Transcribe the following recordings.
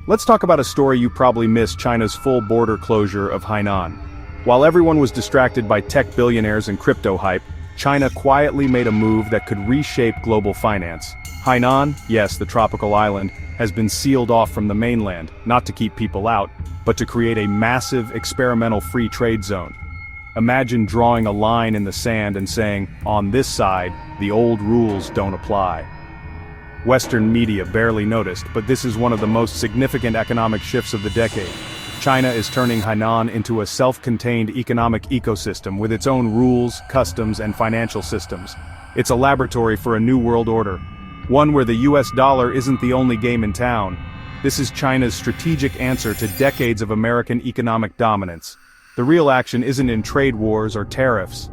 Let's talk about a story you probably missed: China's full border closure of Hainan. While everyone was distracted by tech billionaires and crypto hype, China quietly made a move that could reshape global finance. Hainan, yes, the tropical island, has been sealed off from the mainland, not to keep people out, but to create a massive experimental free trade zone. Imagine drawing a line in the sand and saying, on this side, the old rules don't apply. Western media barely noticed, but this is one of the most significant economic shifts of the decade. China is turning Hainan into a self-contained economic ecosystem with its own rules, customs, and financial systems. It's a laboratory for a new world order, one where the US dollar isn't the only game in town. This is China's strategic answer to decades of American economic dominance. The real action isn't in trade wars or tariffs.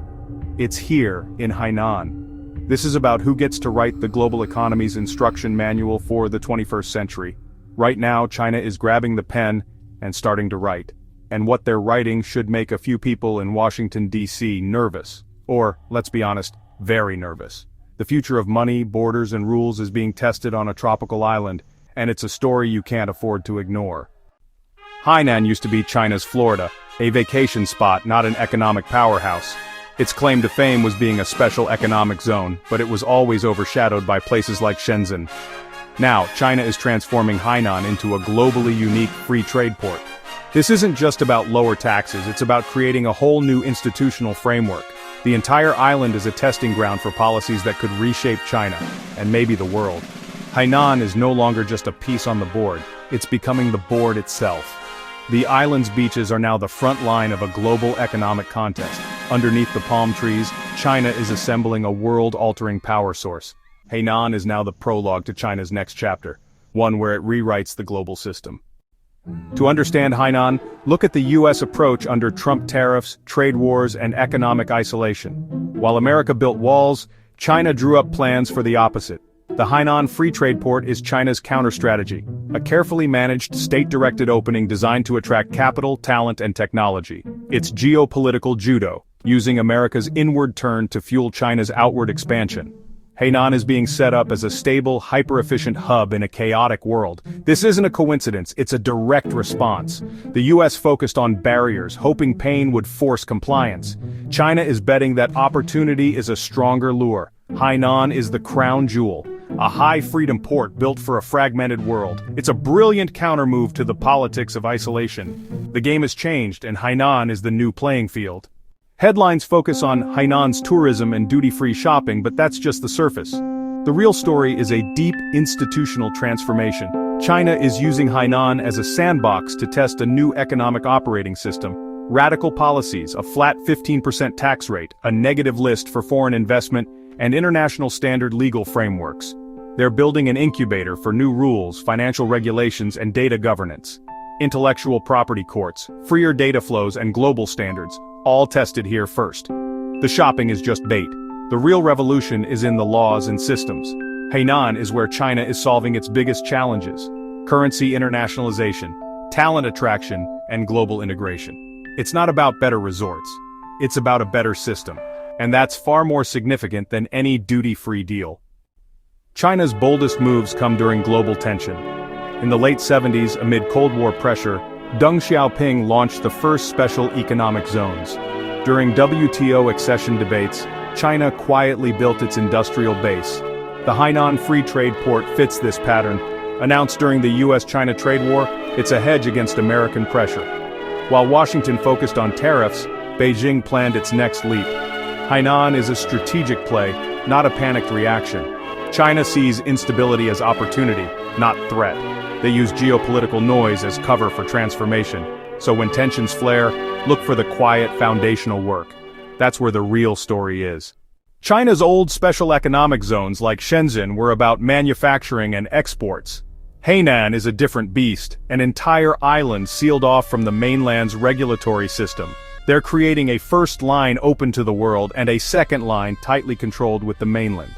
It's here, in Hainan. This is about who gets to write the global economy's instruction manual for the 21st century. Right now, China is grabbing the pen and starting to write. And what they're writing should make a few people in Washington, D.C. nervous. Or, let's be honest, very nervous. The future of money, borders, and rules is being tested on a tropical island, and it's a story you can't afford to ignore. Hainan used to be China's Florida, a vacation spot, not an economic powerhouse. Its claim to fame was being a special economic zone, but it was always overshadowed by places like Shenzhen. Now, China is transforming Hainan into a globally unique free trade port. This isn't just about lower taxes, it's about creating a whole new institutional framework. The entire island is a testing ground for policies that could reshape China, and maybe the world. Hainan is no longer just a piece on the board, it's becoming the board itself. The island's beaches are now the front line of a global economic contest. Underneath the palm trees, China is assembling a world-altering power source. Hainan is now the prologue to China's next chapter, one where it rewrites the global system. To understand Hainan, look at the US approach under Trump tariffs, trade wars, and economic isolation. While America built walls, China drew up plans for the opposite. The Hainan Free Trade Port is China's counter-strategy, a carefully managed, state-directed opening designed to attract capital, talent, and technology. It's geopolitical judo, using America's inward turn to fuel China's outward expansion. Hainan is being set up as a stable, hyper-efficient hub in a chaotic world. This isn't a coincidence, it's a direct response. The US focused on barriers, hoping pain would force compliance. China is betting that opportunity is a stronger lure. Hainan is the crown jewel, a high-freedom port built for a fragmented world. It's a brilliant countermove to the politics of isolation. The game has changed, and Hainan is the new playing field. Headlines focus on Hainan's tourism and duty-free shopping, but that's just the surface. The real story is a deep institutional transformation. China is using Hainan as a sandbox to test a new economic operating system. Radical policies, a flat 15% tax rate, a negative list for foreign investment, and international standard legal frameworks. They're building an incubator for new rules, financial regulations, and data governance. Intellectual property courts, freer data flows, and global standards, all tested here first. The shopping is just bait. The real revolution is in the laws and systems. Hainan is where China is solving its biggest challenges: currency internationalization, talent attraction, and global integration. It's not about better resorts. It's about a better system. And that's far more significant than any duty-free deal. China's boldest moves come during global tension. In the late 70s, amid Cold War pressure, Deng Xiaoping launched the first special economic zones. During WTO accession debates, China quietly built its industrial base. The Hainan Free Trade Port fits this pattern. Announced during the US-China trade war, it's a hedge against American pressure. While Washington focused on tariffs, Beijing planned its next leap. Hainan is a strategic play, not a panicked reaction. China sees instability as opportunity, not threat. They use geopolitical noise as cover for transformation. So when tensions flare, look for the quiet foundational work. That's where the real story is. China's old special economic zones like Shenzhen were about manufacturing and exports. Hainan is a different beast, an entire island sealed off from the mainland's regulatory system. They're creating a first line open to the world and a second line tightly controlled with the mainland.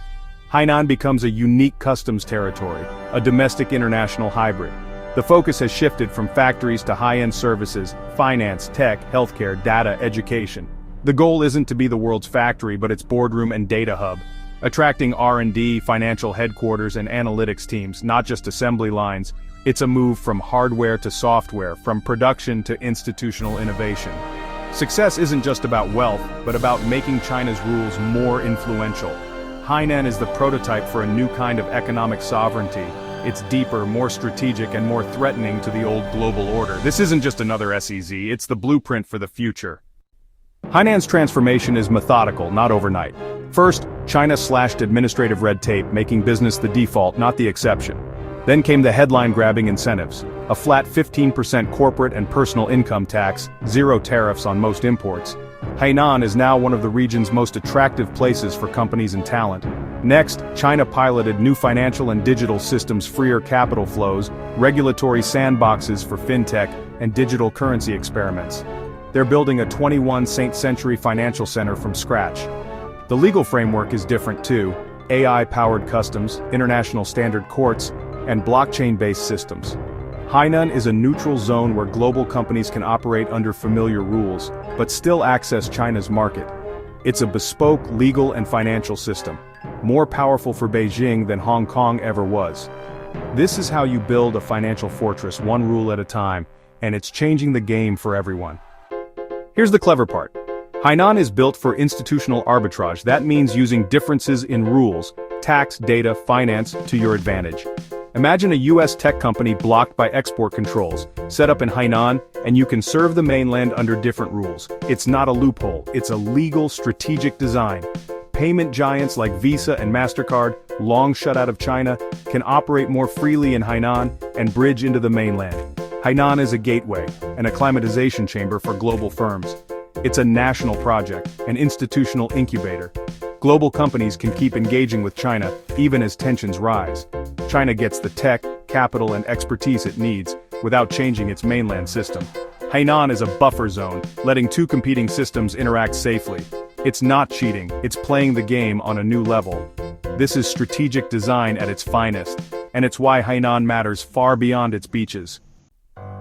Hainan becomes a unique customs territory, a domestic international hybrid. The focus has shifted from factories to high-end services, finance, tech, healthcare, data, education. The goal isn't to be the world's factory, but its boardroom and data hub, attracting R&D, financial headquarters, and analytics teams, not just assembly lines. It's a move from hardware to software, from production to institutional innovation. Success isn't just about wealth, but about making China's rules more influential. Hainan is the prototype for a new kind of economic sovereignty. It's deeper, more strategic, and more threatening to the old global order. This isn't just another SEZ, it's the blueprint for the future. Hainan's transformation is methodical, not overnight. First, China slashed administrative red tape, making business the default, not the exception. Then came the headline-grabbing incentives, a flat 15% corporate and personal income tax, zero tariffs on most imports. Hainan is now one of the region's most attractive places for companies and talent. Next, China piloted new financial and digital systems, freer capital flows, regulatory sandboxes for fintech, and digital currency experiments. They're building a 21st century financial center from scratch. The legal framework is different too: AI-powered customs, international standard courts, and blockchain-based systems. Hainan is a neutral zone where global companies can operate under familiar rules, but still access China's market. It's a bespoke legal and financial system, more powerful for Beijing than Hong Kong ever was. This is how you build a financial fortress, one rule at a time, and it's changing the game for everyone. Here's the clever part. Hainan is built for institutional arbitrage. That means using differences in rules, tax, data, finance, to your advantage. Imagine a US tech company blocked by export controls, set up in Hainan, and you can serve the mainland under different rules. It's not a loophole, it's a legal, strategic design. Payment giants like Visa and MasterCard, long shut out of China, can operate more freely in Hainan and bridge into the mainland. Hainan is a gateway, and a climatization chamber for global firms. It's a national project, an institutional incubator. Global companies can keep engaging with China, even as tensions rise. China gets the tech, capital, and expertise it needs, without changing its mainland system. Hainan is a buffer zone, letting two competing systems interact safely. It's not cheating, it's playing the game on a new level. This is strategic design at its finest, and it's why Hainan matters far beyond its beaches.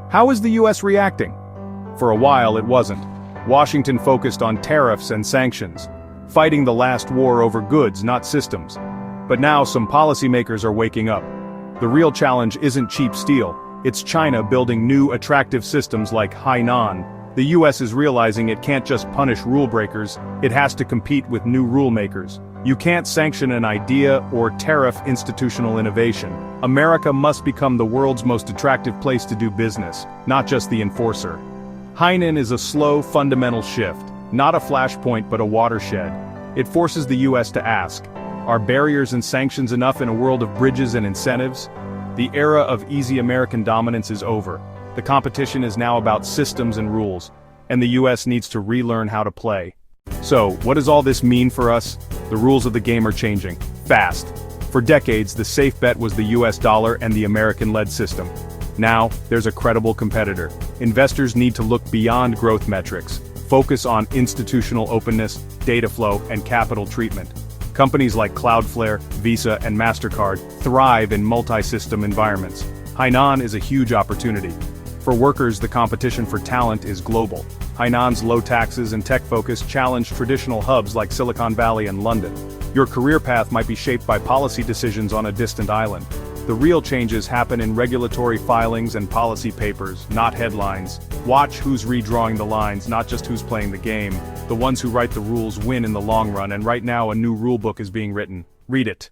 How is the US reacting? For a while it wasn't. Washington focused on tariffs and sanctions, fighting the last war over goods, not systems. But now some policymakers are waking up. The real challenge isn't cheap steel, it's China building new attractive systems like Hainan. The US is realizing it can't just punish rule breakers, it has to compete with new rule makers. You can't sanction an idea or tariff institutional innovation. America must become the world's most attractive place to do business, not just the enforcer. Hainan is a slow, fundamental shift, not a flashpoint but a watershed. It forces the US to ask, are barriers and sanctions enough in a world of bridges and incentives? The era of easy American dominance is over. The competition is now about systems and rules, and the US needs to relearn how to play. So, what does all this mean for us? The rules of the game are changing, fast. For decades, the safe bet was the US dollar and the American-led system. Now, there's a credible competitor. Investors need to look beyond growth metrics, focus on institutional openness, data flow, and capital treatment. Companies like Cloudflare, Visa, and MasterCard thrive in multi-system environments. Hainan is a huge opportunity. For workers, the competition for talent is global. Hainan's low taxes and tech focus challenge traditional hubs like Silicon Valley and London. Your career path might be shaped by policy decisions on a distant island. The real changes happen in regulatory filings and policy papers, not headlines. Watch who's redrawing the lines, not just who's playing the game. The ones who write the rules win in the long run, and right now a new rule book is being written. Read it.